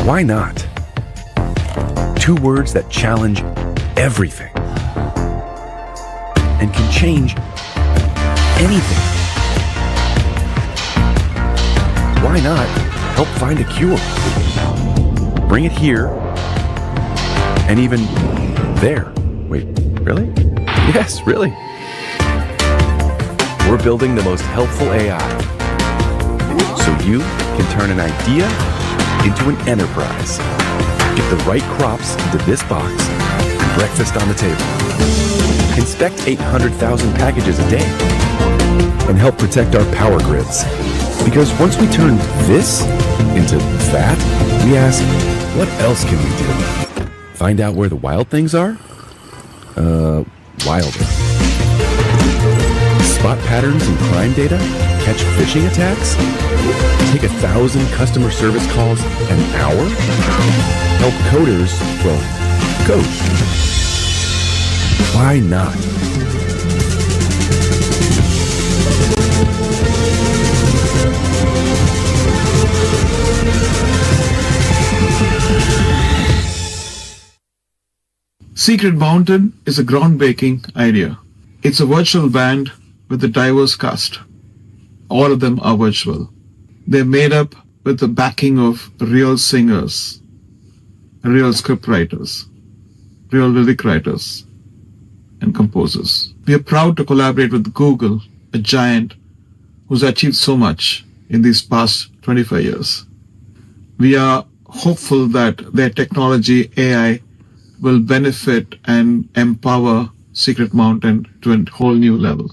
Why not? Two words that challenge everything and can change anything. Why not help find a cure? Bring it here and even there. Wait, really? Yes, really. We're building the most helpful AI so you can turn an idea into an enterprise. Get the right crops into this box and breakfast on the table. Inspect 800,000 packages a day and help protect our power grids. Because once we turn this into that, we ask, what else can we do? Find out where the wild things are? Wilder. Spot patterns in crime data? Catch phishing attacks? Take 1,000 customer service calls an hour? Help coders, well, code. Why not? Secret Mountain is a groundbreaking idea. It's a virtual band with a diverse cast. All of them are virtual. They're made up with the backing of real singers, real script writers, real lyric writers, and composers. We are proud to collaborate with Google, a giant who's achieved so much in these past 25 years. We are hopeful that their technology, AI, will benefit and empower Secret Mountain to a whole new level.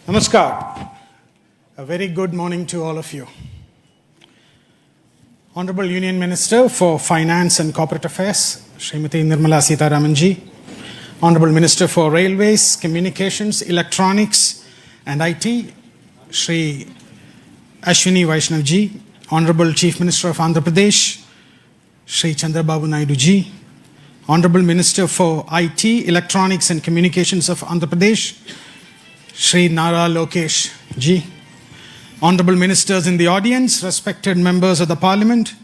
Namaskar. A very good morning to all of you. Honorable Union Minister for Finance and Corporate Affairs, Srimati Nirmala Sitharamanji. Honorable Minister for Railways, Communications, Electronics and IT, Shri Ashwini Vaishnavji. Honorable Chief Minister of Andhra Pradesh, Shri Chandrababu Naidu ji. Honorable Minister for IT, Electronics and Communications of Andhra Pradesh, Shri Nara Lokesh ji. Honorable Ministers in the audience, respected members of the Parliament,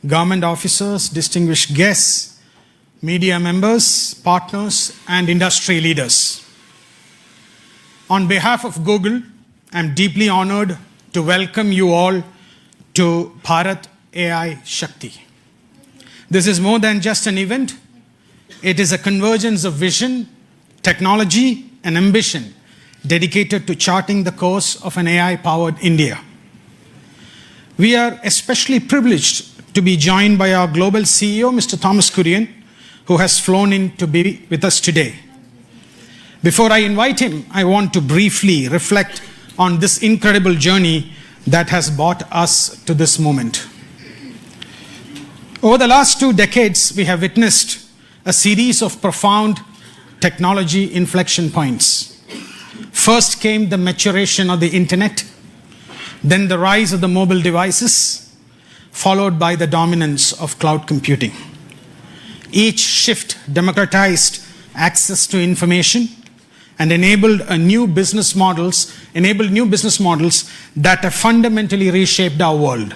government officers, distinguished guests, media members, partners, and industry leaders. On behalf of Google, I'm deeply honored to welcome you all to Bharat AI Shakti. This is more than just an event. It is a convergence of vision, technology, and ambition dedicated to charting the course of an AI-powered India. We are especially privileged to be joined by our global CEO, Mr. Thomas Kurian, who has flown in to be with us today. Before I invite him, I want to briefly reflect on this incredible journey that has brought us to this moment. Over the last 2 decades, we have witnessed a series of profound technology inflection points. First came the maturation of the internet, then the rise of the mobile devices, followed by the dominance of cloud computing. Each shift democratized access to information and enabled new business models that have fundamentally reshaped our world.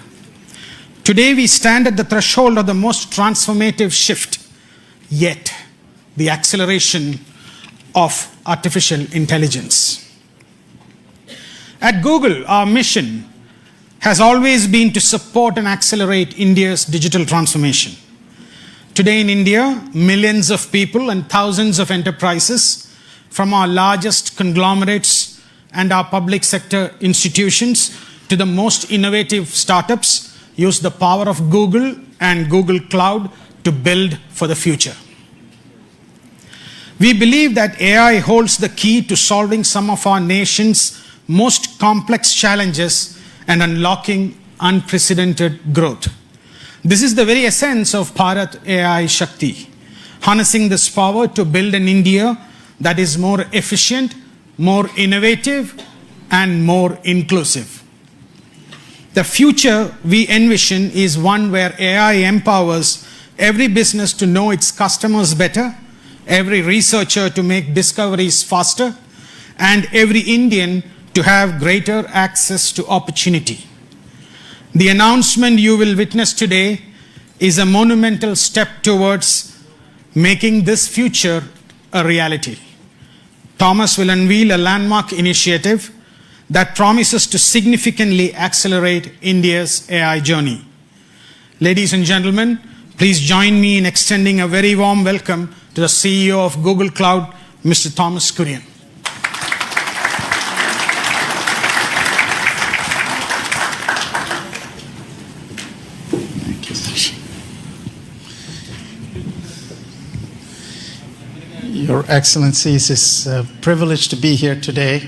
Today we stand at the threshold of the most transformative shift yet, the acceleration of artificial intelligence. At Google, our mission has always been to support and accelerate India's digital transformation. Today in India, millions of people and thousands of enterprises, from our largest conglomerates and our public sector institutions to the most innovative startups, use the power of Google and Google Cloud to build for the future. We believe that AI holds the key to solving some of our nation's most complex challenges and unlocking unprecedented growth. This is the very essence of Bharat AI Shakti, harnessing this power to build an India that is more efficient, more innovative, and more inclusive. The future we envision is one where AI empowers every business to know its customers better, every researcher to make discoveries faster, and every Indian to have greater access to opportunity. The announcement you will witness today is a monumental step towards making this future a reality. Thomas will unveil a landmark initiative that promises to significantly accelerate India's AI journey. Ladies and gentlemen, please join me in extending a very warm welcome to the CEO of Google Cloud, Mr. Thomas Kurian. Your Excellencies, it's a privilege to be here today.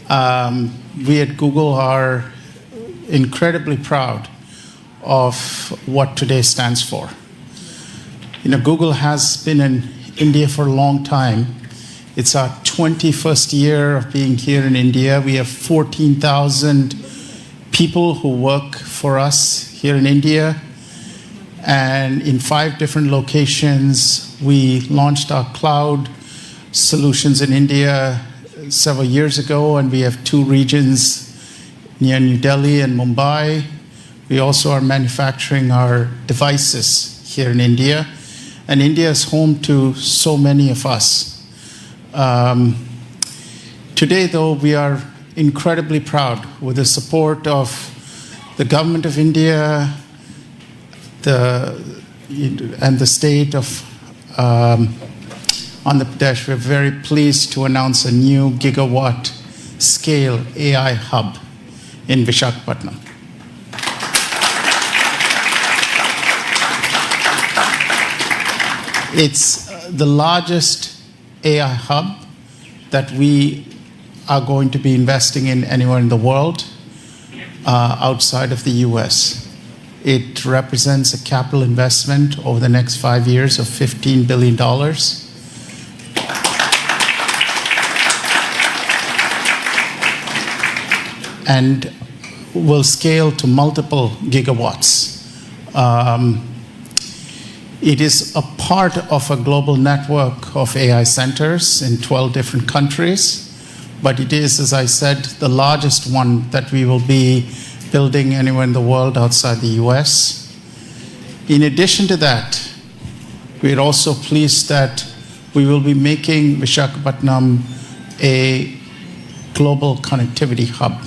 We at Google are incredibly proud of what today stands for. Google has been in India for a long time. It's our 21st year of being here in India. We have 14,000 people who work for us here in India. And in 5 different locations, we launched our cloud solutions in India several years ago, and we have 2 regions near New Delhi and Mumbai. We also are manufacturing our devices here in India, and India is home to so many of us. Today, though, we are incredibly proud with the support of the government of India and the state of Andhra Pradesh. We're very pleased to announce a new gigawatt scale AI hub in Visakhapatnam. It's the largest AI hub that we are going to be investing in anywhere in the world outside of the US. It represents a capital investment over the next 5 years of $15 billion. And will scale to multiple gigawatts. It is a part of a global network of AI centers in 12 different countries, but it is, as I said, the largest one that we will be building anywhere in the world outside the US. In addition to that, we're also pleased that we will be making Visakhapatnam a global connectivity hub.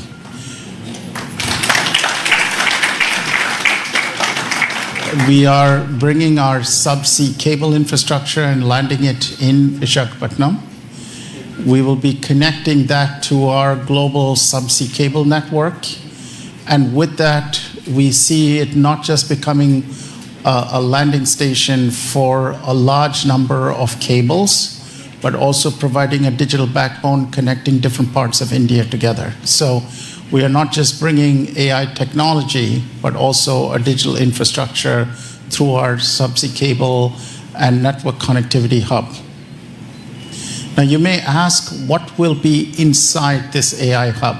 We are bringing our subsea cable infrastructure and landing it in Visakhapatnam. We will be connecting that to our global subsea cable network. And with that, we see it not just becoming a landing station for a large number of cables, but also providing a digital backbone connecting different parts of India together. So we are not just bringing AI technology, but also a digital infrastructure through our subsea cable and network connectivity hub. Now, you may ask, what will be inside this AI hub?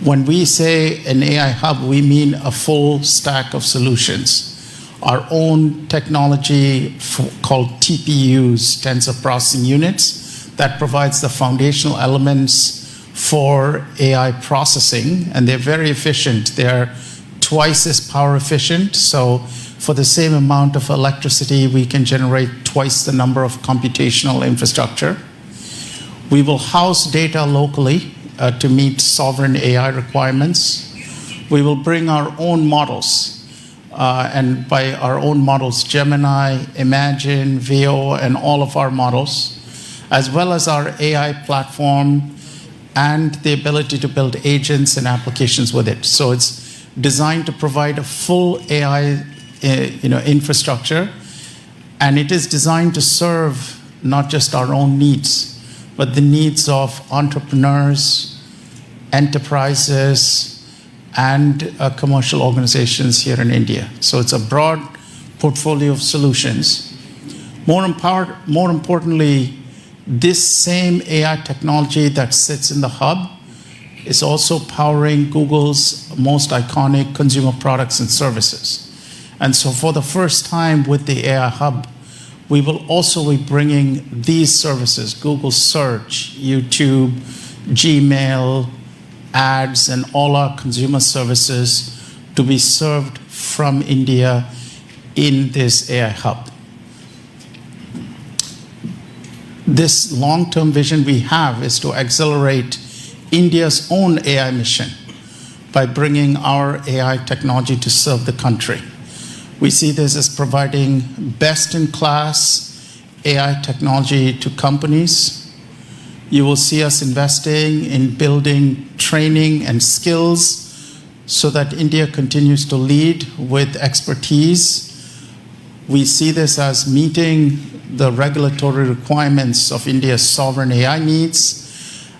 When we say an AI hub, we mean a full stack of solutions. Our own technology called TPUs, tensor processing units, that provides the foundational elements for AI processing, and they're very efficient. They're twice as power efficient, so for the same amount of electricity, we can generate twice the number of computational infrastructure. We will house data locally to meet sovereign AI requirements. We will bring our own models, and by our own models, Gemini, Imagine, Veo, and all of our models, as well as our AI platform and the ability to build agents and applications with it. So it's designed to provide a full AI infrastructure, and it is designed to serve not just our own needs, but the needs of entrepreneurs, enterprises, and commercial organizations here in India. So it's a broad portfolio of solutions. More importantly, this same AI technology that sits in the hub is also powering Google's most iconic consumer products and services. And so for the first time with the AI hub, we will also be bringing these services, Google Search, YouTube, Gmail, ads, and all our consumer services to be served from India in this AI hub. This long-term vision we have is to accelerate India's own AI mission by bringing our AI technology to serve the country. We see this as providing best-in-class AI technology to companies. You will see us investing in building training and skills so that India continues to lead with expertise. We see this as meeting the regulatory requirements of India's sovereign AI needs.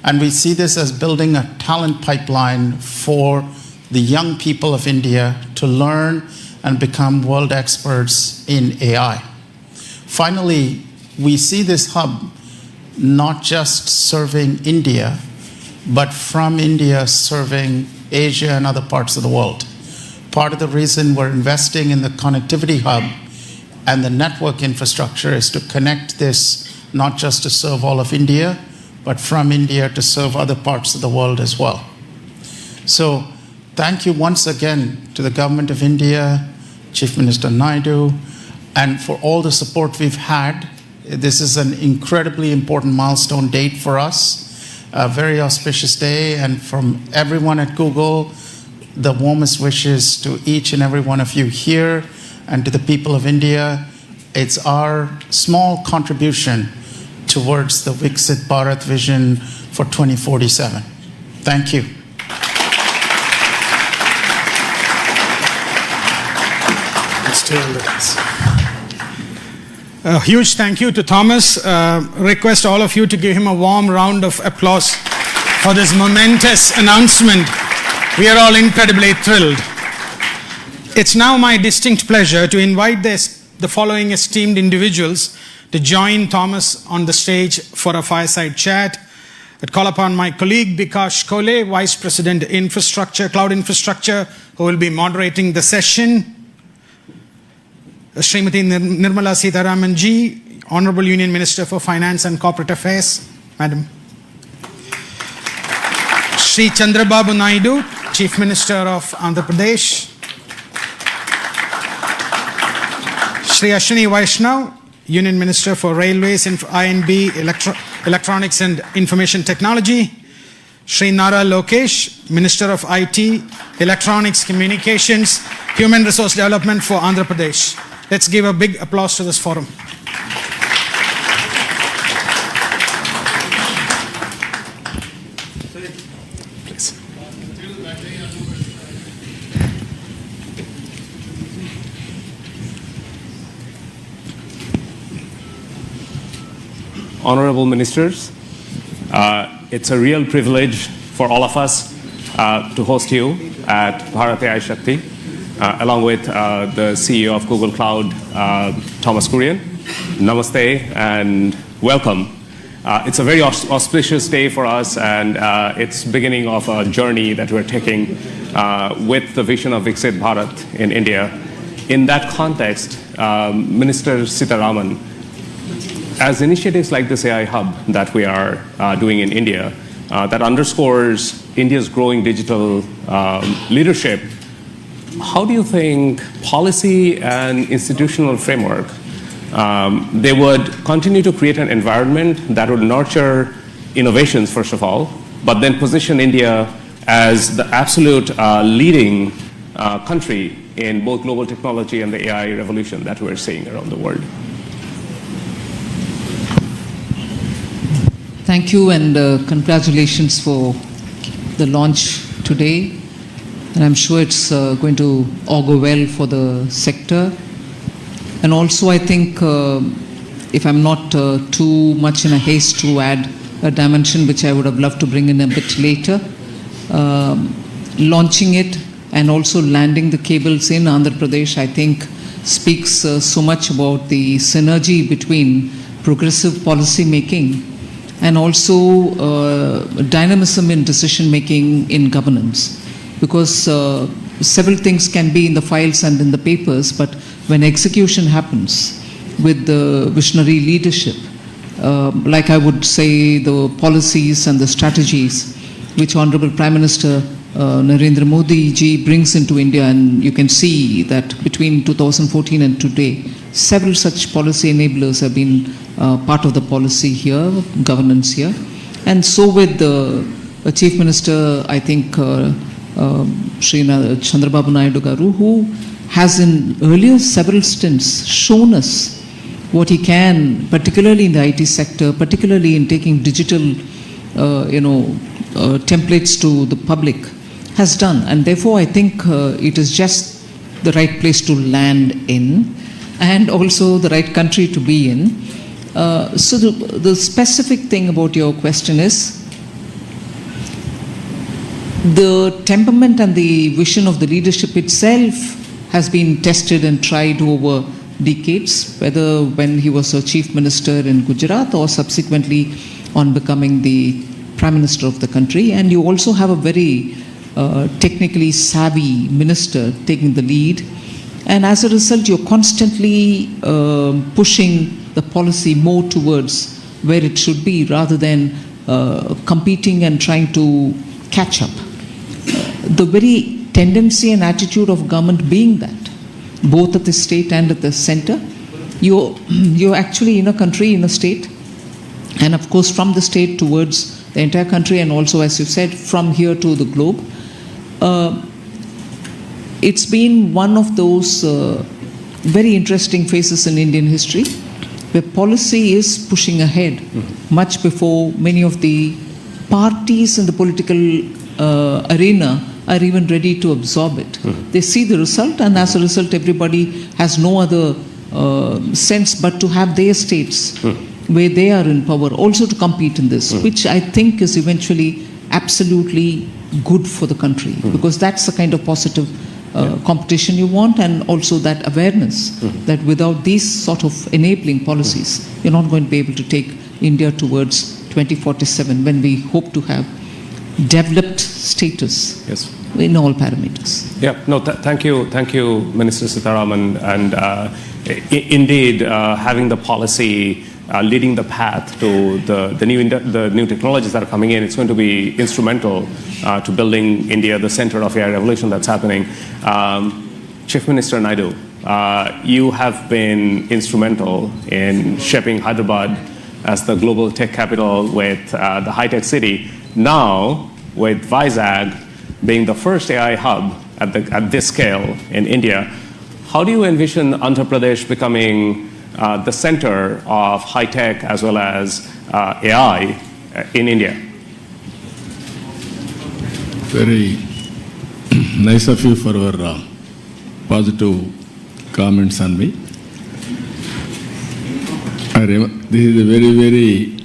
And we see this as building a talent pipeline for the young people of India to learn and become world experts in AI. Finally, we see this hub not just serving India, but from India serving Asia and other parts of the world. Part of the reason we're investing in the connectivity hub and the network infrastructure is to connect this not just to serve all of India, but from India to serve other parts of the world as well. So thank you once again to the Government of India, Chief Minister Naidu, and for all the support we've had. This is an incredibly important milestone date for us, a very auspicious day, and from everyone at Google, the warmest wishes to each and every one of you here and to the people of India. It's our small contribution towards the Viksit Bharat vision for 2047. Thank you. A huge thank you to Thomas. Request all of you to give him a warm round of applause for this momentous announcement. We are all incredibly thrilled. It's now my distinct pleasure to invite the following esteemed individuals to join Thomas on the stage for a fireside chat. I'd call upon my colleague Bikash Kole, Vice President Infrastructure, Cloud Infrastructure, who will be moderating the session. Srimati Nirmala Sitharaman ji, Honorable Union Minister for Finance and Corporate Affairs. Madam. Shri Chandrababu Naidu, Chief Minister of Andhra Pradesh. Shri Ashwini Vaishnav, Union Minister for Railways, I&B, Electronics and Information Technology. Shri Nara Lokesh, Minister of IT, Electronics, Communications, Human Resource Development for Andhra Pradesh. Let's give a big applause to this forum. Please. Honorable Ministers, it's a real privilege for all of us to host you at Bharat AI Shakti, along with the CEO of Google Cloud, Thomas Kurian. Namaste and welcome. It's a very auspicious day for us, and it's beginning of a journey that we're taking with the vision of Viksit Bharat in India. In that context, Minister Sitaraman, as initiatives like this AI Hub that we are doing in India, that underscores India's growing digital leadership, how do you think policy and institutional framework they would continue to create an environment that would nurture innovations, first of all, but then position India as the absolute leading country in both global technology and the AI revolution that we're seeing around the world? Thank you, and congratulations for the launch today. And I'm sure it's going to augur well for the sector. And also, I think, if I'm not too much in a haste to add a dimension which I would have loved to bring in a bit later, launching it and also landing the cables in Andhra Pradesh, I think, speaks so much about the synergy between progressive policy making and also dynamism in decision making in governance. Because several things can be in the files and in the papers, but when execution happens with the visionary leadership, like I would say the policies and the strategies which Honorable Prime Minister Narendra Modi ji brings into India, and you can see that between 2014 and today, several such policy enablers have been part of the policy here, governance here. And so with the Chief Minister, I think, Chandrababu Naidu garu, who has in earlier several stints shown us what he can, particularly in the IT sector, particularly in taking digital, templates to the public, has done. And therefore, I think it is just the right place to land in, and also the right country to be in. So the specific thing about your question is, the temperament and the vision of the leadership itself has been tested and tried over decades, whether when he was a chief minister in Gujarat or subsequently on becoming the prime minister of the country. And you also have a very technically savvy minister taking the lead. And as a result, you're constantly pushing the policy more towards where it should be, rather than competing and trying to catch up. The very tendency and attitude of government being that, both at the state and at the center, you're actually in a country, in a state, and of course from the state towards the entire country, and also, as you said, from here to the globe. It's been one of those very interesting phases in Indian history, where policy is pushing ahead much before many of the parties in the political arena are even ready to absorb it. They see the result, and as a result, everybody has no other sense but to have their states where they are in power also to compete in this, which I think is eventually absolutely good for the country, because that's the kind of positive competition you want, and also that awareness that without these sort of enabling policies, you're not going to be able to take India towards 2047, when we hope to have developed status in all parameters. Yeah, no, thank you, Minister Sitaraman. And indeed, having the policy leading the path to the new technologies that are coming in, it's going to be instrumental to building India, the center of AI revolution that's happening. Chief Minister Naidu, you have been instrumental in shaping Hyderabad as the global tech capital with the high-tech city. Now, with Vizag being the first AI hub at this scale in India, how do you envision Andhra Pradesh becoming the center of high-tech as well as AI in India? Very nice of you for your positive comments on me. This is a very, very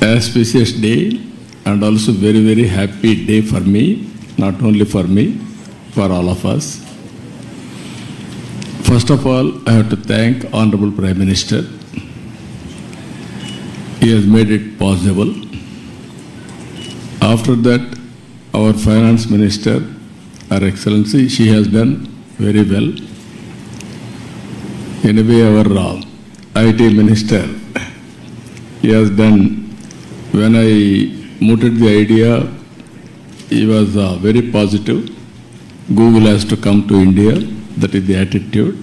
auspicious day, and also very, very happy day for me, not only for me, for all of us. First of all, I have to thank Honorable Prime Minister he has made it possible. After that, our finance minister, Her Excellency, she has done very well. Anyway, our IT minister, he has done, when I mooted the idea, he was very positive. Google has to come to India, that is the attitude.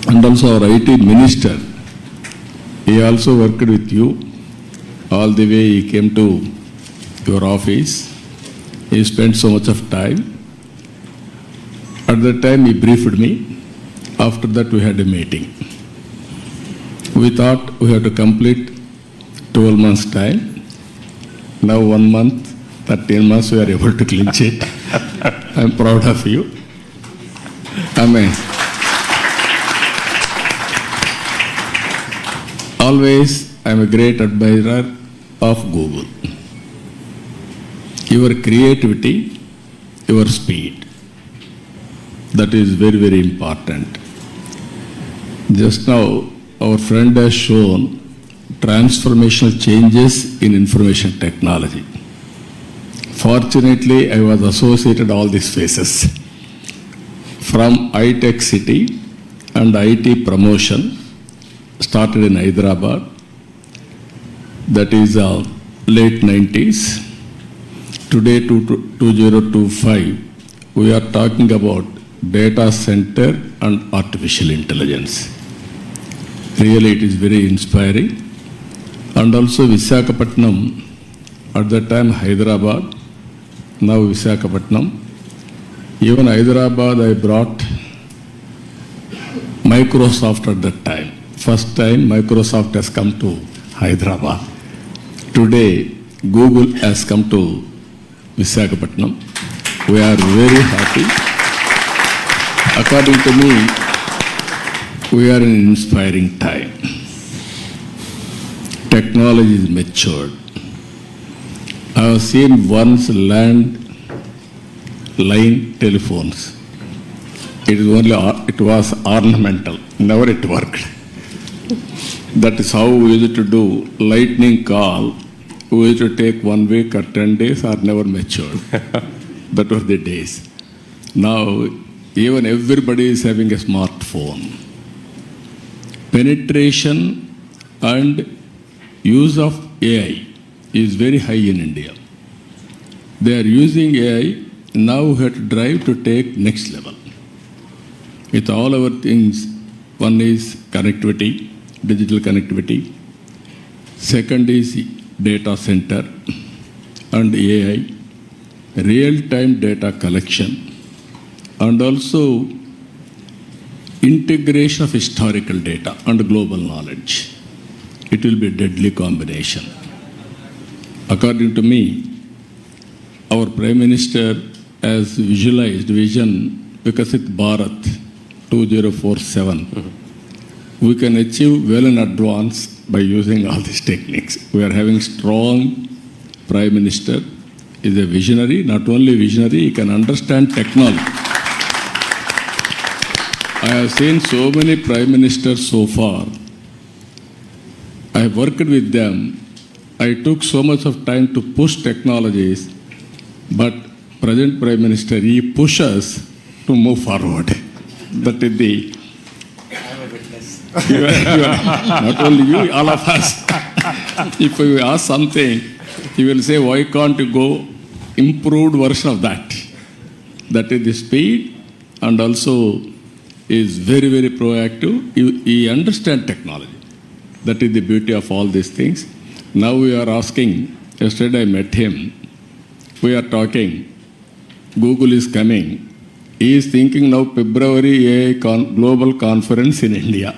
And also our IT minister, he also worked with you. All the way he came to your office. He spent so much of time. At that time he briefed me. After that we had a meeting. We thought we had to complete 12 months time. Now 1 month, 13 months we are able to clinch it. I am proud of you. Amen. Always I am a great admirer of Google. Your creativity, your speed, that is very, very important. Just now, our friend has shown transformational changes in information technology. Fortunately, I was associated all these phases. From iTech City and IT promotion, started in Hyderabad, that is late 90s. Today, 2025, we are talking about data center and artificial intelligence. Really, it is very inspiring. And also Visakhapatnam, at that time Hyderabad, now Visakhapatnam. Even Hyderabad, I brought Microsoft at that time. First time Microsoft has come to Hyderabad. Today, Google has come to Visakhapatnam. We are very happy. According to me, we are in an inspiring time. Technology is matured. I have seen once land line telephones. It was ornamental. Never it worked. That is how we used to do lightning call. We used to take 1 week or 10 days or never matured. That were the days. Now, even everybody is having a smartphone. Penetration and use of AI is very high in India. They are using AI. Now we have to drive to take next level. With all our things, one is connectivity, digital connectivity. Second is data center and AI, real-time data collection, and also integration of historical data and global knowledge. It will be a deadly combination. According to me, our Prime Minister has visualized vision Viksit Bharat 2047. We can achieve well in advance by using all these techniques. We are having strong Prime Minister. He is a visionary, not only visionary, he can understand technology. I have seen so many Prime Ministers so far. I have worked with them. I took so much of time to push technologies, but present Prime Minister, he pushes to move forward. That is the... Not only you, all of us. If you ask something, he will say, why can't you go improved version of that? That is the speed, and also is very, very proactive. He understands technology. That is the beauty of all these things. Now we are asking, yesterday I met him, we are talking, Google is coming. He is thinking now February AI global conference in India.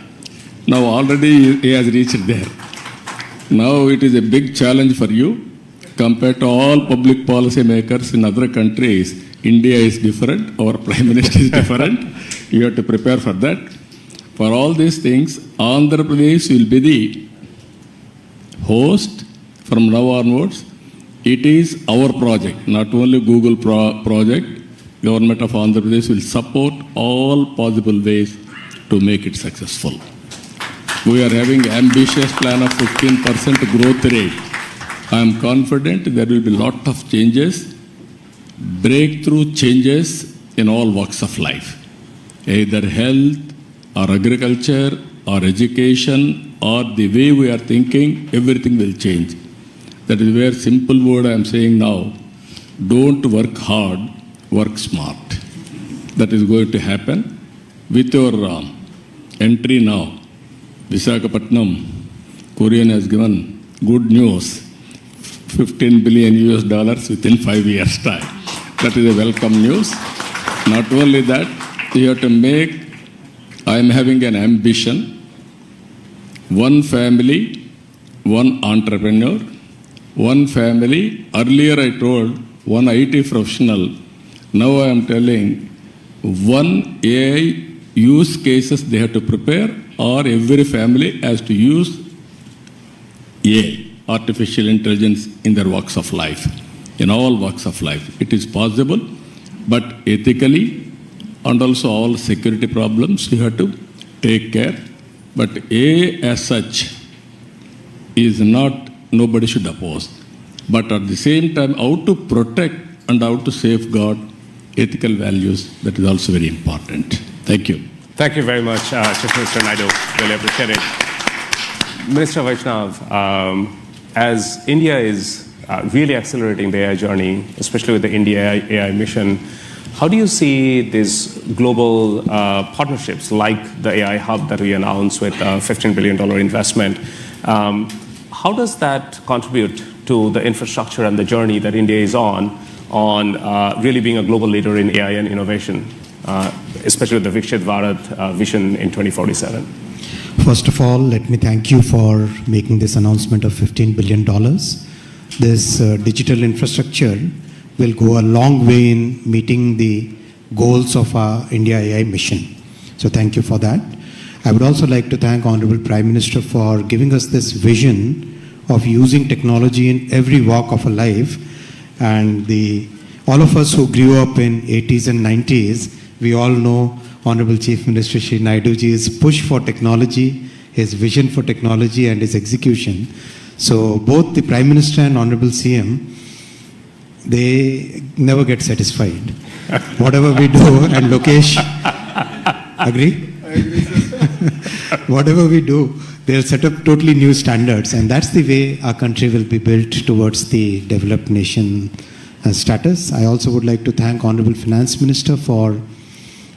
Now already he has reached there. Now it is a big challenge for you. Compared to all public policy makers in other countries, India is different, our Prime Minister is different. You have to prepare for that. For all these things, Andhra Pradesh will be the host from now onwards. It is our project, not only Google project. Government of Andhra Pradesh will support all possible ways to make it successful. We are having ambitious plan of 15% growth rate. I am confident there will be lot of changes, breakthrough changes in all walks of life, either health or agriculture or education or the way we are thinking, everything will change. That is where simple word I am saying now, don't work hard, work smart. That is going to happen. With your entry now, Visakhapatnam, Korean has given good news, $15 billion within 5 years' time. That is a welcome news. Not only that, you have to make, I am having an ambition, one family, one entrepreneur, one family. Earlier I told one IT professional. Now I am telling one AI use cases they have to prepare, or every family has to use AI, artificial intelligence, in their walks of life, in all walks of life. It is possible, but ethically and also all security problems you have to take care. But AI as such is not, nobody should oppose. But at the same time, how to protect and how to safeguard ethical values, that is also very important. Thank you. Thank you very much, Chief Minister Naidu. Really appreciate it. Minister Vaishnav, as India is really accelerating the AI journey, especially with the India AI mission, how do you see these global partnerships like the AI hub that we announced with a $15 billion investment? How does that contribute to the infrastructure and the journey that India is on really being a global leader in AI and innovation, especially with the Viksit Bharat vision in 2047? First of all, let me thank you for making this announcement of $15 billion. This digital infrastructure will go a long way in meeting the goals of our India AI mission. So thank you for that. I would also like to thank Honorable Prime Minister for giving us this vision of using technology in every walk of our life. And all of us who grew up in 80s and 90s, we all know Honorable Chief Minister Shri Naidu ji's push for technology, his vision for technology and his execution. So both the Prime Minister and Honorable CM, they never get satisfied. Whatever we do, and Lokesh, agree? I agree, sir. Whatever we do, they'll set up totally new standards, and that's the way our country will be built towards the developed nation status. I also would like to thank Honorable Finance Minister for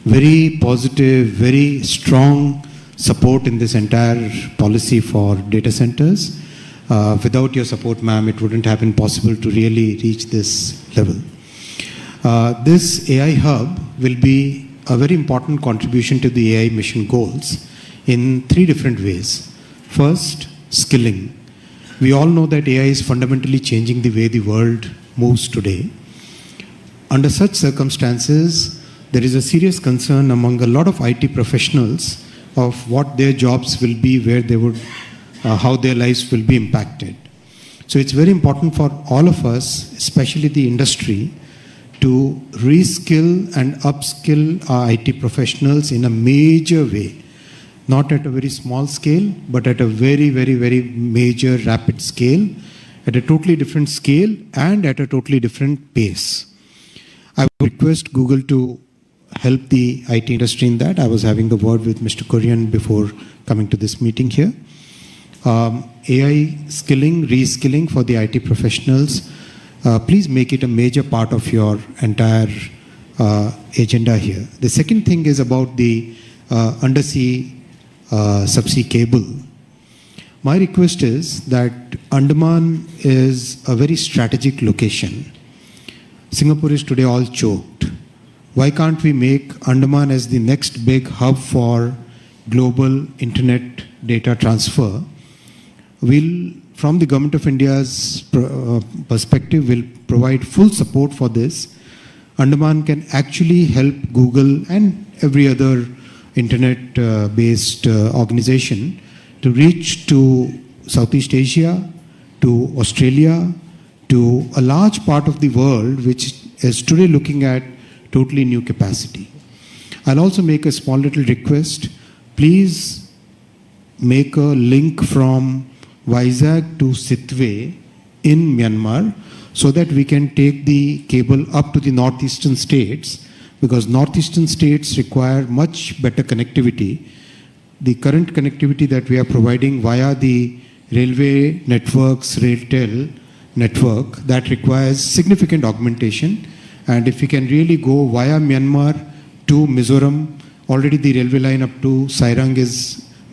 very positive, very strong support in this entire policy for data centers. Without your support, ma'am, it wouldn't have been possible to really reach this level. This AI hub will be a very important contribution to the AI mission goals in 3 different ways. First, skilling. We all know that AI is fundamentally changing the way the world moves today. Under such circumstances, there is a serious concern among a lot of IT professionals of what their jobs will be, where they would, how their lives will be impacted. So it's very important for all of us, especially the industry, to reskill and upskill our IT professionals in a major way. Not at a very small scale, but at a very, very, very major, rapid scale, at a totally different scale and at a totally different pace. I would request Google to help the IT industry in that. I was having the word with Mr. Kurian before coming to this meeting here. AI skilling, reskilling for the IT professionals, please make it a major part of your entire agenda here. The second thing is about the undersea subsea cable. My request is that Andaman is a very strategic location. Singapore is today all choked. Why can't we make Andaman as the next big hub for global internet data transfer? We'll, from the Government of India's perspective, will provide full support for this. Andaman can actually help Google and every other internet-based organization to reach to Southeast Asia, to Australia, to a large part of the world which is today looking at totally new capacity. I'll also make a small little request. Please make a link from Vizag to Sitwe in Myanmar so that we can take the cable up to the northeastern states, because northeastern states require much better connectivity. The current connectivity that we are providing via the railway networks, RailTel network, that requires significant augmentation. And if we can really go via Myanmar to Mizoram, already the railway line up to Sairang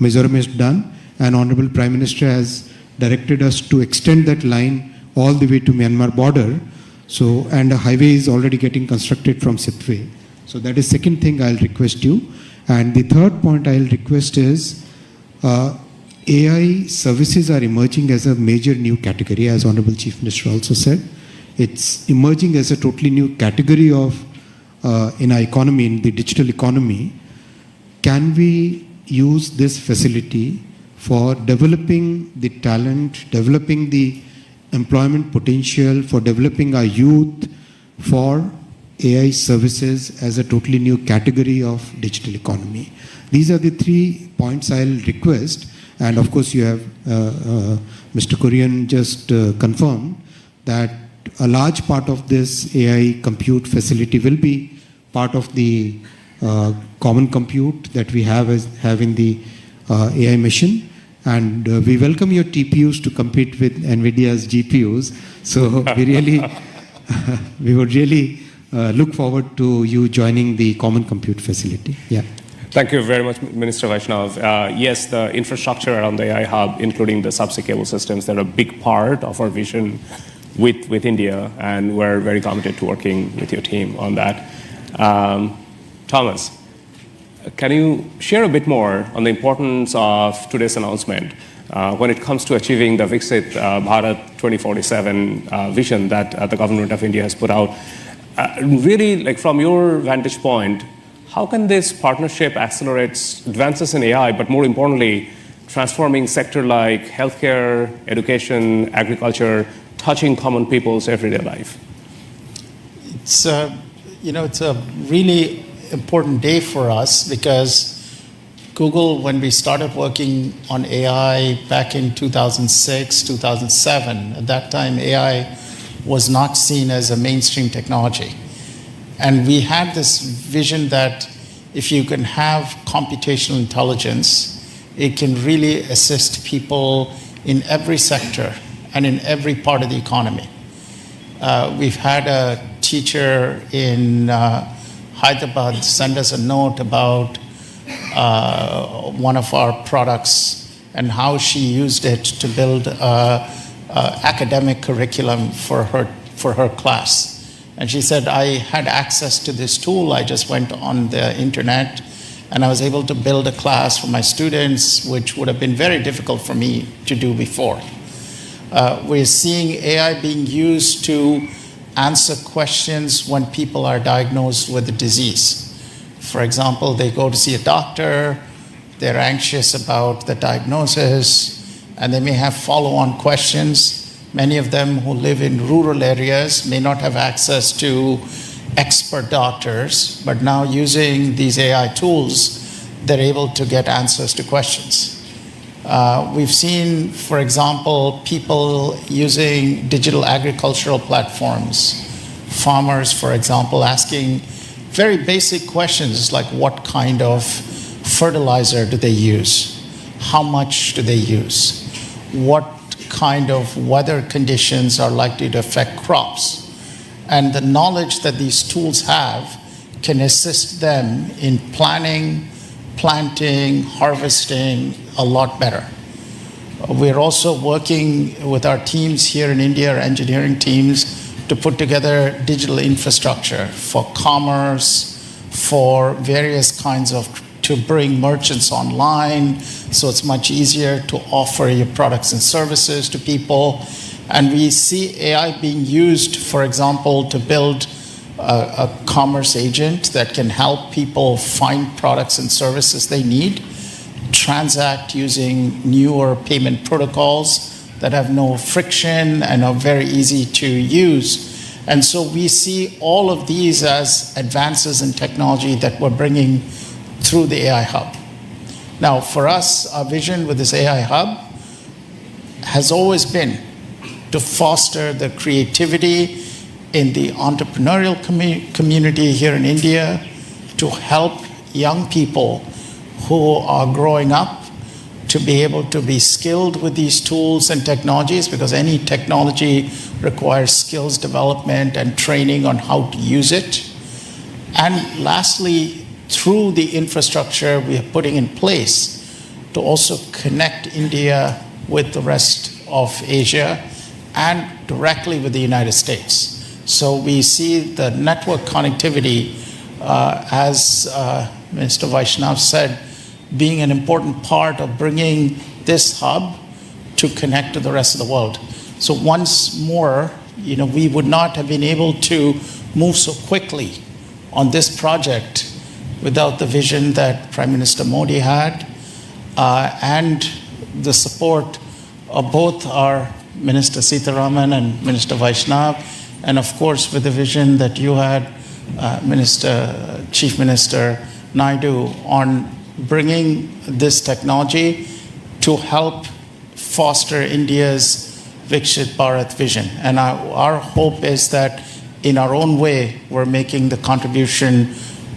Mizoram is done, and Honorable Prime Minister has directed us to extend that line all the way to Myanmar border. So, and a highway is already getting constructed from Sitwe. So that is second thing I'll request you. And the third point I'll request is AI services are emerging as a major new category, as Honorable Chief Minister also said. It's emerging as a totally new category of in our economy, in the digital economy. Can we use this facility for developing the talent, developing the employment potential, for developing our youth, for AI services as a totally new category of digital economy? These are the 3 points I'll request. And of course, you have Mr. Korean just confirmed that a large part of this AI compute facility will be part of the common compute that we have in the AI mission. And we welcome your TPUs to compete with NVIDIA's GPUs. So we would really look forward to you joining the common compute facility. Yeah. Thank you very much, Minister Vaishnav. Yes, the infrastructure around the AI hub, including the subsea cable systems, they're a big part of our vision with India, and we're very committed to working with your team on that. Thomas, can you share a bit more on the importance of today's announcement when it comes to achieving the Viksit Bharat 2047 vision that the government of India has put out? Really, like from your vantage point, how can this partnership accelerate advances in AI, but more importantly, transforming sector like healthcare, education, agriculture, touching common people's everyday life? It's a really important day for us because Google, when we started working on AI back in 2006, 2007, at that time AI was not seen as a mainstream technology. And we had this vision that if you can have computational intelligence, it can really assist people in every sector and in every part of the economy. We've had a teacher in Hyderabad send us a note about one of our products and how she used it to build academic curriculum for her class. And she said, I had access to this tool. I just went on the internet and I was able to build a class for my students, which would have been very difficult for me to do before. We're seeing AI being used to answer questions when people are diagnosed with a disease. For example, they go to see a doctor, they're anxious about the diagnosis, and they may have follow-on questions. Many of them who live in rural areas may not have access to expert doctors, but now using these AI tools, they're able to get answers to questions. We've seen, for example, people using digital agricultural platforms, farmers, for example, asking very basic questions like what kind of fertilizer do they use? How much do they use? What kind of weather conditions are likely to affect crops? And the knowledge that these tools have can assist them in planning, planting, harvesting a lot better. We're also working with our teams here in India, our engineering teams, to put together digital infrastructure for commerce, for various kinds of, to bring merchants online, so it's much easier to offer your products and services to people. And we see AI being used, for example, to build a commerce agent that can help people find products and services they need, transact using newer payment protocols that have no friction and are very easy to use. And so we see all of these as advances in technology that we're bringing through the AI Hub. Now, for us, our vision with this AI hub has always been to foster the creativity in the entrepreneurial community here in India, to help young people who are growing up to be able to be skilled with these tools and technologies, because any technology requires skills development and training on how to use it. And lastly, through the infrastructure we are putting in place to also connect India with the rest of Asia and directly with the United States. So we see the network connectivity, as Minister Vaishnav said, being an important part of bringing this hub to connect to the rest of the world. So once more, we would not have been able to move so quickly on this project without the vision that Prime Minister Modi had, and the support of both our Minister Sitharaman and Minister Vaishnav, and of course with the vision that you had, Chief Minister Naidu, on bringing this technology to help foster India's Viksit Bharat vision. And our hope is that in our own way, we're making the contribution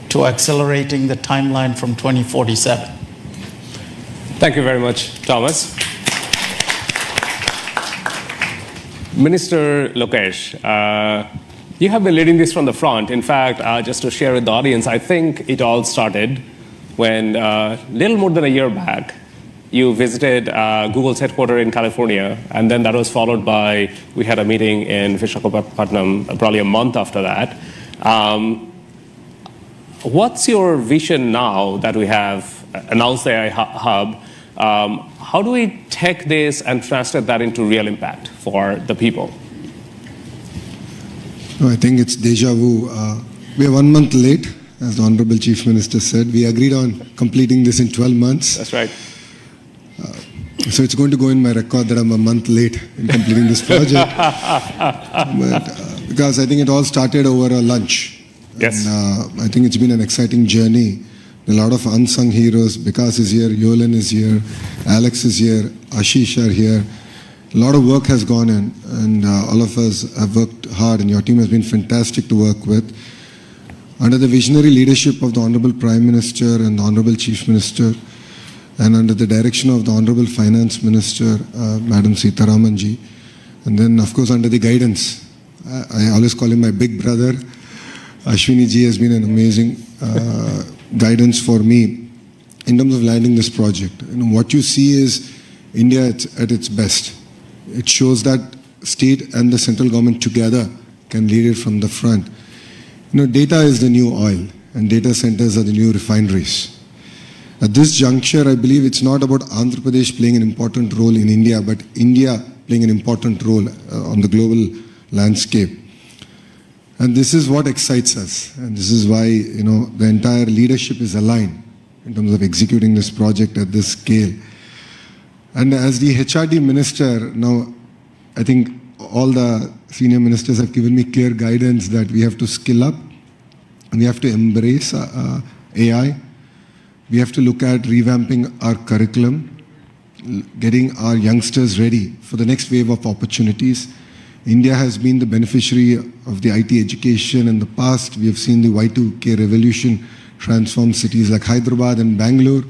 to accelerating the timeline from 2047. Thank you very much, Thomas. Minister Lokesh, you have been leading this from the front. In fact, just to share with the audience, I think it all started when little more than a year back, you visited Google's headquarters in California, and then that was followed by, we had a meeting in Visakhapatnam probably a month after that. What's your vision now that we have announced the AI hub? How do we take this and translate that into real impact for the people? No, I think it's deja vu. We are 1 month late, as the Honorable Chief Minister said. We agreed on completing this in 12 months. That's right. So it's going to go in my record that I'm a month late in completing this project. But, because I think it all started over a lunch. Yes. And, I think it's been an exciting journey. A lot of unsung heroes. Vikas is here, Yolan is here, Alex is here, Ashish are here. A lot of work has gone in, and all of us have worked hard, and your team has been fantastic to work with. Under the visionary leadership of the Honorable Prime Minister and the Honorable Chief Minister, and under the direction of the Honorable Finance Minister, Madam Sitharaman ji, and then of course under the guidance, I always call him my big brother, Ashwini ji has been an amazing guidance for me in terms of landing this project. What you see is India at its best. It shows that state and the central government together can lead it from the front. Data is the new oil, and data centers are the new refineries. At this juncture, I believe it's not about Andhra Pradesh playing an important role in India, but India playing an important role on the global landscape. And this is what excites us, and this is why the entire leadership is aligned in terms of executing this project at this scale. And as the HRD minister, now I think all the senior ministers have given me clear guidance that we have to skill up, and we have to embrace AI. We have to look at revamping our curriculum, getting our youngsters ready for the next wave of opportunities. India has been the beneficiary of the IT education. In the past, we have seen the Y2K revolution transform cities like Hyderabad and Bangalore.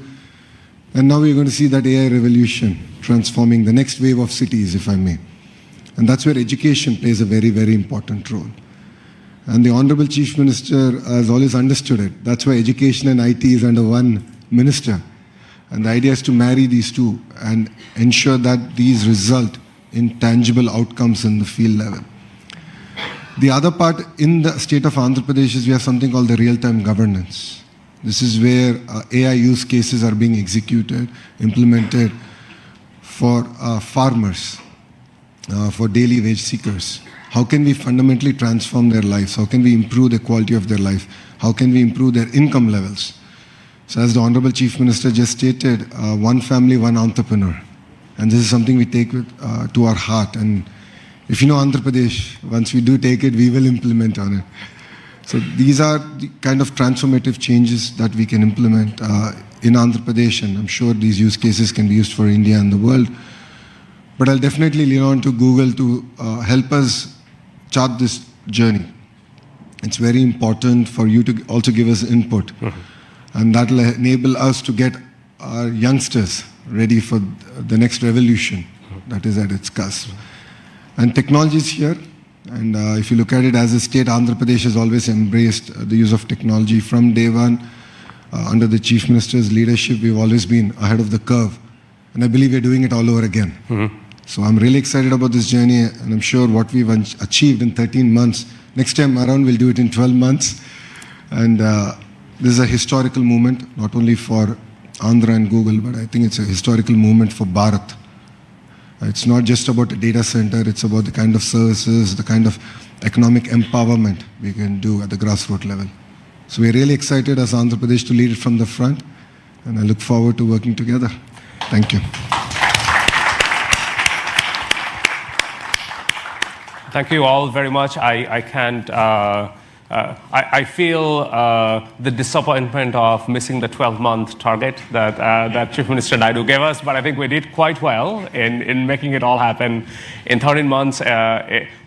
And now we're going to see that AI revolution transforming the next wave of cities, if I may. And that's where education plays a very, very important role. And the Honorable Chief Minister has always understood it. That's why education and IT is under one minister. And the idea is to marry these two and ensure that these result in tangible outcomes in the field level. The other part in the state of Andhra Pradesh is we have something called the real-time governance. This is where AI use cases are being executed, implemented for farmers, for daily wage seekers. How can we fundamentally transform their lives? How can we improve the quality of their life? How can we improve their income levels? So as the Honorable Chief Minister just stated, one family, one entrepreneur. And this is something we take to our heart. And if you know Andhra Pradesh, once we do take it, we will implement on it. So these are the kind of transformative changes that we can implement in Andhra Pradesh, and I'm sure these use cases can be used for India and the world. But I'll definitely lean on to Google to help us chart this journey. It's very important for you to also give us input, and that will enable us to get our youngsters ready for the next revolution that is at its cusp. And technology is here, and if you look at it as a state, Andhra Pradesh has always embraced the use of technology from day one. Under the Chief Minister's leadership, we've always been ahead of the curve, and I believe we're doing it all over again. So I'm really excited about this journey, and I'm sure what we've achieved in 13 months, next time around we'll do it in 12 months. And this is a historical moment, not only for Andhra and Google, but I think it's a historical moment for Bharat. It's not just about a data center, it's about the kind of services, the kind of economic empowerment we can do at the grassroots level. So we're really excited as Andhra Pradesh to lead it from the front, and I look forward to working together. Thank you. Thank you all very much. I can't. I feel the disappointment of missing the 12-month target that Chief Minister Naidu gave us, but I think we did quite well in making it all happen. In 13 months,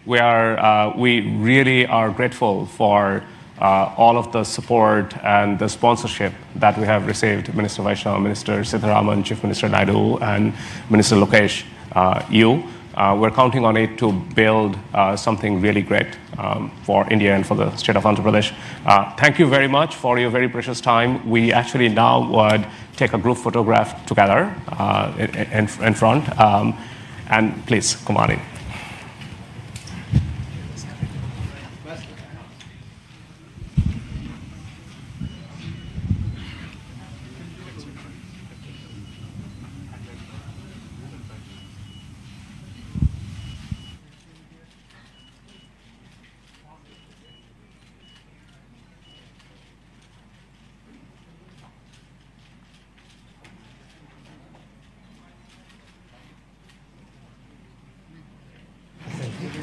we really are grateful for all of the support and the sponsorship that we have received. Minister Vaishnav, Minister Sitharaman, Chief Minister Naidu, and Minister Lokesh, we're counting on it to build something really great for India and for the state of Andhra Pradesh. Thank you very much for your very precious time. We actually now would take a group photograph together in front. And please, come on in.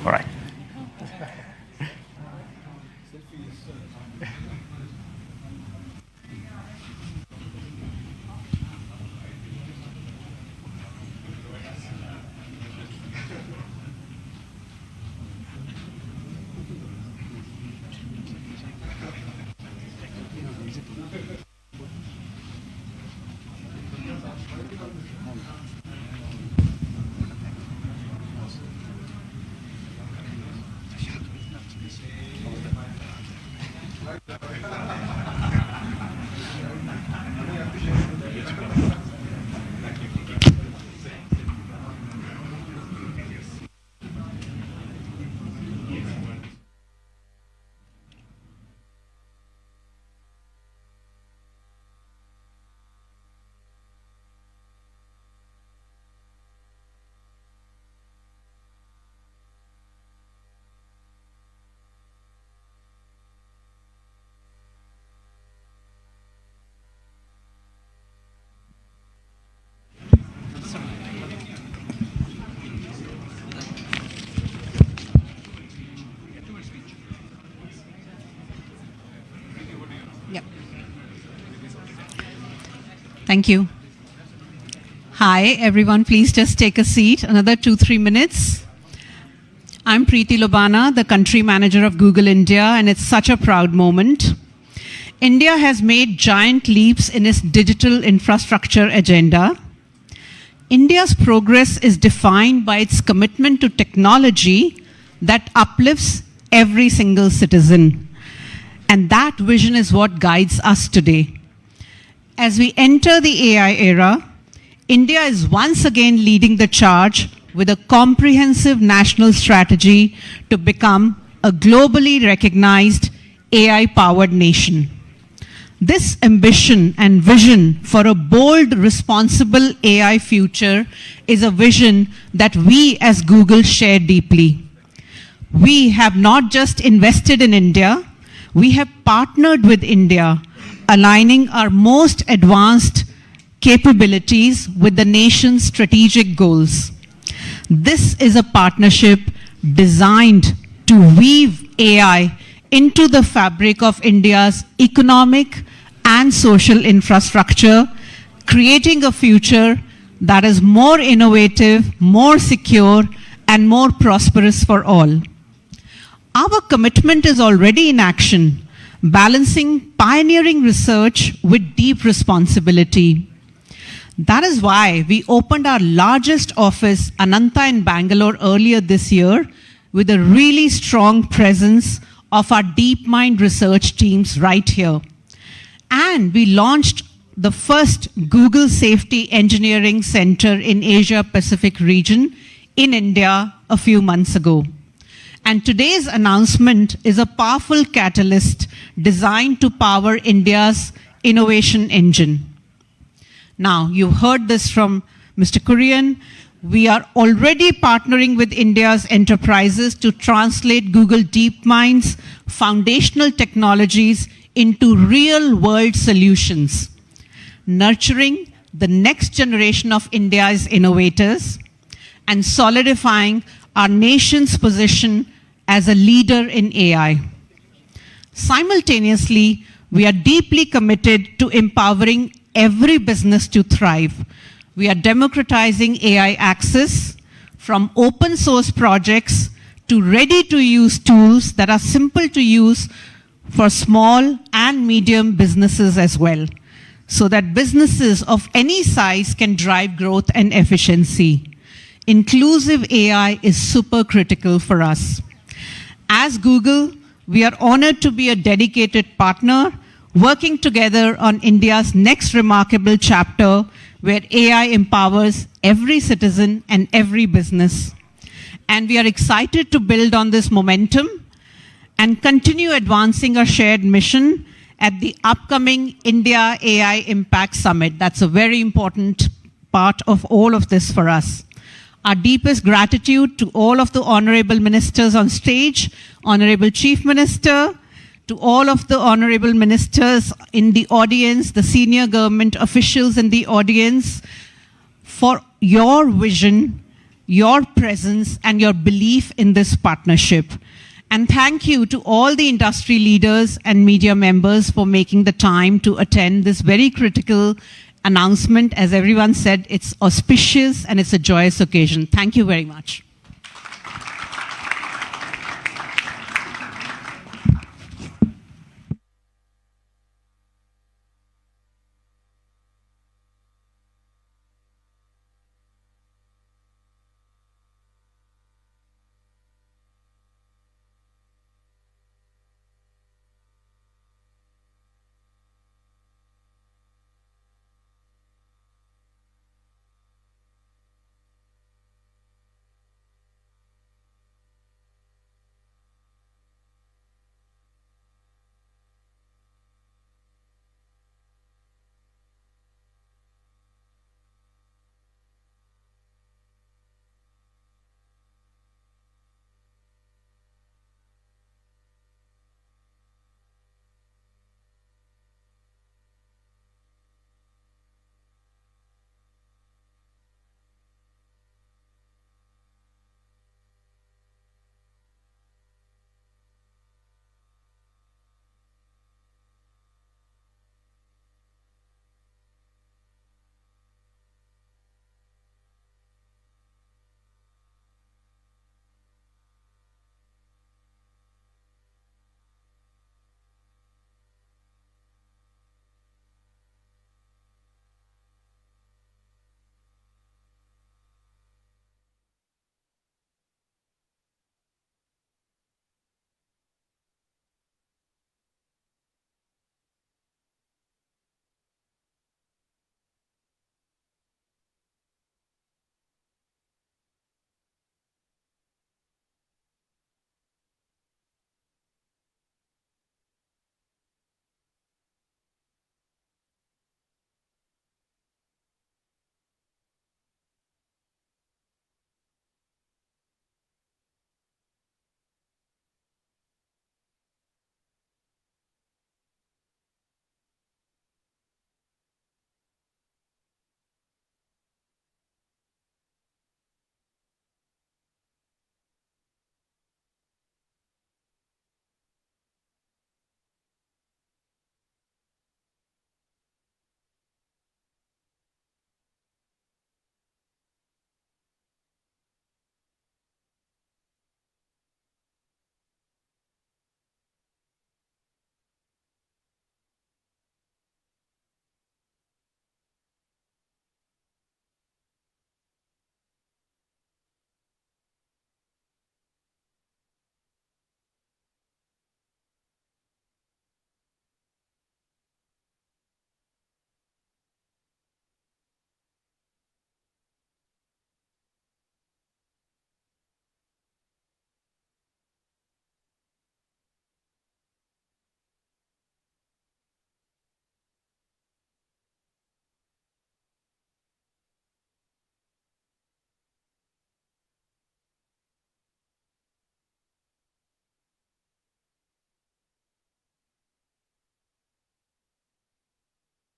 All right. Thank you. Hi, everyone. Please just take a seat. Another 2-3 minutes. I'm Preeti Lobana, the country manager of Google India, and it's such a proud moment. India has made giant leaps in its digital infrastructure agenda. India's progress is defined by its commitment to technology that uplifts every single citizen. And that vision is what guides us today. As we enter the AI era, India is once again leading the charge with a comprehensive national strategy to become a globally recognized AI-powered nation. This ambition and vision for a bold, responsible AI future is a vision that we as Google share deeply. We have not just invested in India, we have partnered with India, aligning our most advanced capabilities with the nation's strategic goals. This is a partnership designed to weave AI into the fabric of India's economic and social infrastructure creating a future that is more innovative, more secure, and more prosperous for all. Our commitment is already in action, balancing pioneering research with deep responsibility. That is why we opened our largest office, Ananta in Bangalore, earlier this year, with a really strong presence of our DeepMind research teams right here. And we launched the first Google Safety Engineering Center in Asia Pacific region in India a few months ago. And today's announcement is a powerful catalyst designed to power India's innovation engine. Now, you've heard this from Mr. Kurian. We are already partnering with India's enterprises to translate Google DeepMind's foundational technologies into real-world solutions, nurturing the next generation of India's innovators and solidifying our nation's position as a leader in AI. Simultaneously, we are deeply committed to empowering every business to thrive. We are democratizing AI access from open source projects to ready-to-use tools that are simple to use for small and medium businesses as well, so that businesses of any size can drive growth and efficiency. Inclusive AI is super critical for us. As Google, we are honored to be a dedicated partner working together on India's next remarkable chapter where AI empowers every citizen and every business. And we are excited to build on this momentum and continue advancing our shared mission at the upcoming India AI Impact Summit. That's a very important part of all of this for us. Our deepest gratitude to all of the honorable ministers on stage, Honorable Chief Minister, to all of the honorable ministers in the audience, the senior government officials in the audience, for your vision, your presence, and your belief in this partnership. And thank you to all the industry leaders and media members for making the time to attend this very critical announcement. As everyone said, it's auspicious and it's a joyous occasion. Thank you very much.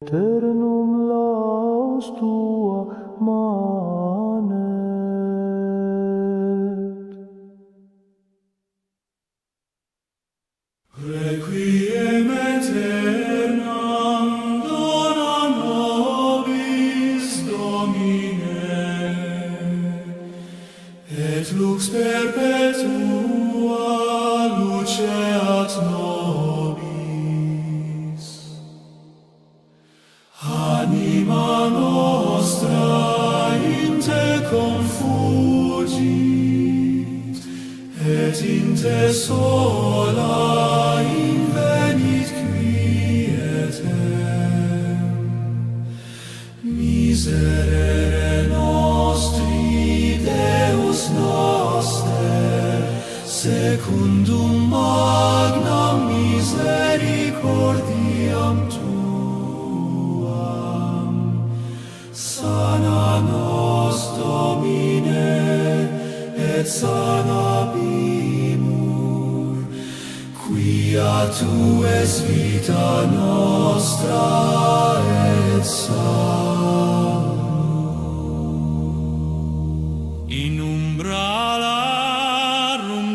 Eternum laus tua manet. Requiem aeternam dona nobis Domine, et lux perpetua luceat nobis. Anima nostra in te confugit, et in te sola invenit quietem. Miserere nostri, Deus noster, secundum magnam misericordiam tuam, sana nos Domine, et sana bimur, quia tu es vita nostra et salus. In umbralarum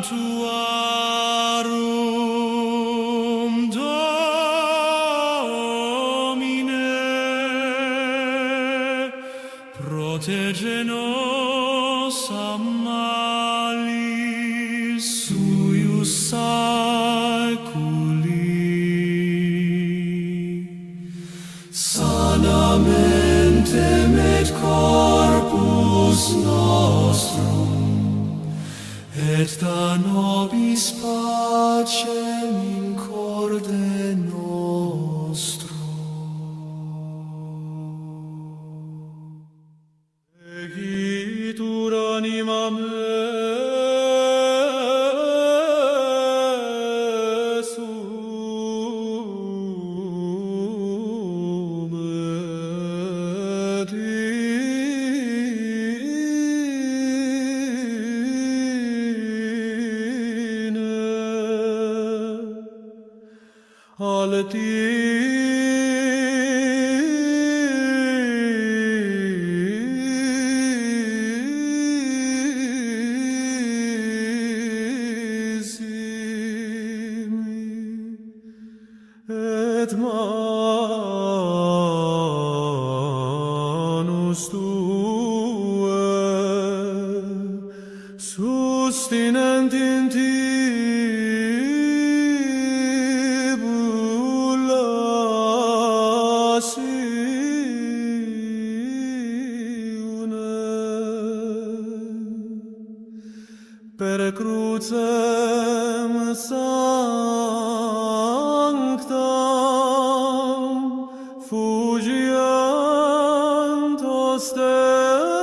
tuarum, Domine, protege nos a malis suius saeculi. Sana mentem et corpus nostrum, et da nobis pacem in corde nostrum. Egitur anima mesum et et manus tuae sustinent in per crucem sanctam fugiant hostes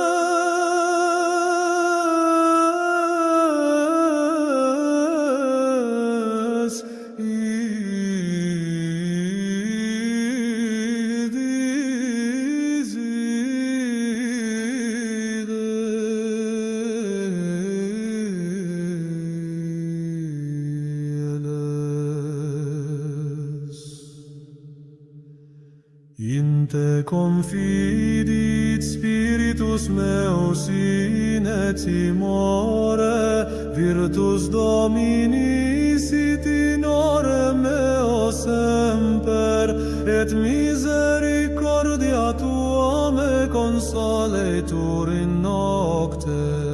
in te confidit spiritus meus in et timore virtus Domini sit in ore meo semper et misericordia tua me consoletur in nocte.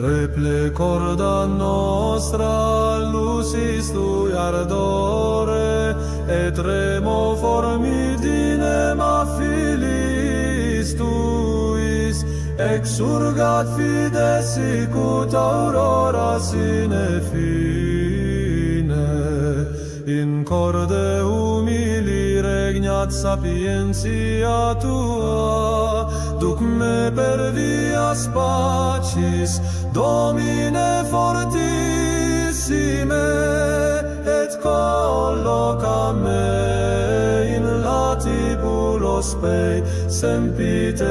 Reple corda nostra lucis tui ardore et remo formidinem a filis tuis exurgat fides sicut aurora sine fine. In corde humili regnat sapientia tua, duc me per vias pacis Domine fortissime, et colloca me in latibulos Pei sempiterne.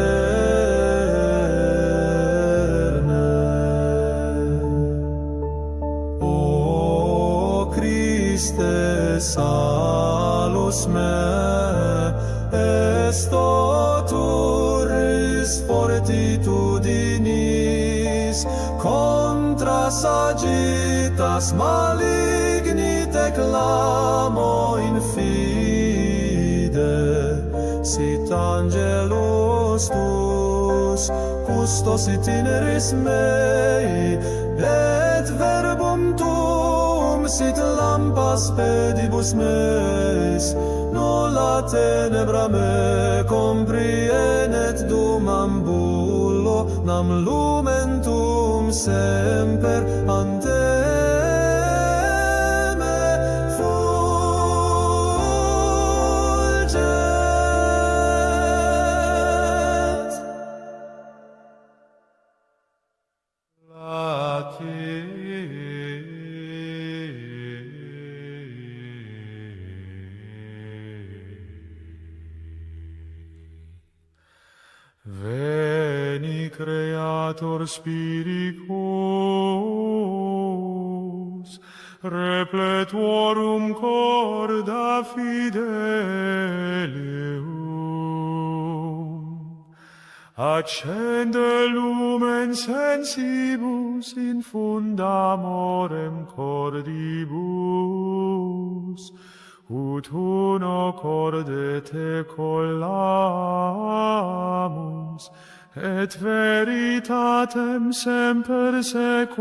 O Christe salus me, nobis contra sagittas maligni declamo in fide, sit angelus tuus custos itineris mei, et verbum tuum sit lampas pedibus meis, nulla tenebra me comprienet dum ambulo, nam lumen tuum semper ante me fulget. Veni Creator Spiritus, repletuorum corda fidelium, accende lumen sensibus in fundamorem cordibus, ut uno corde te collamus, et veritatem semper sequamus.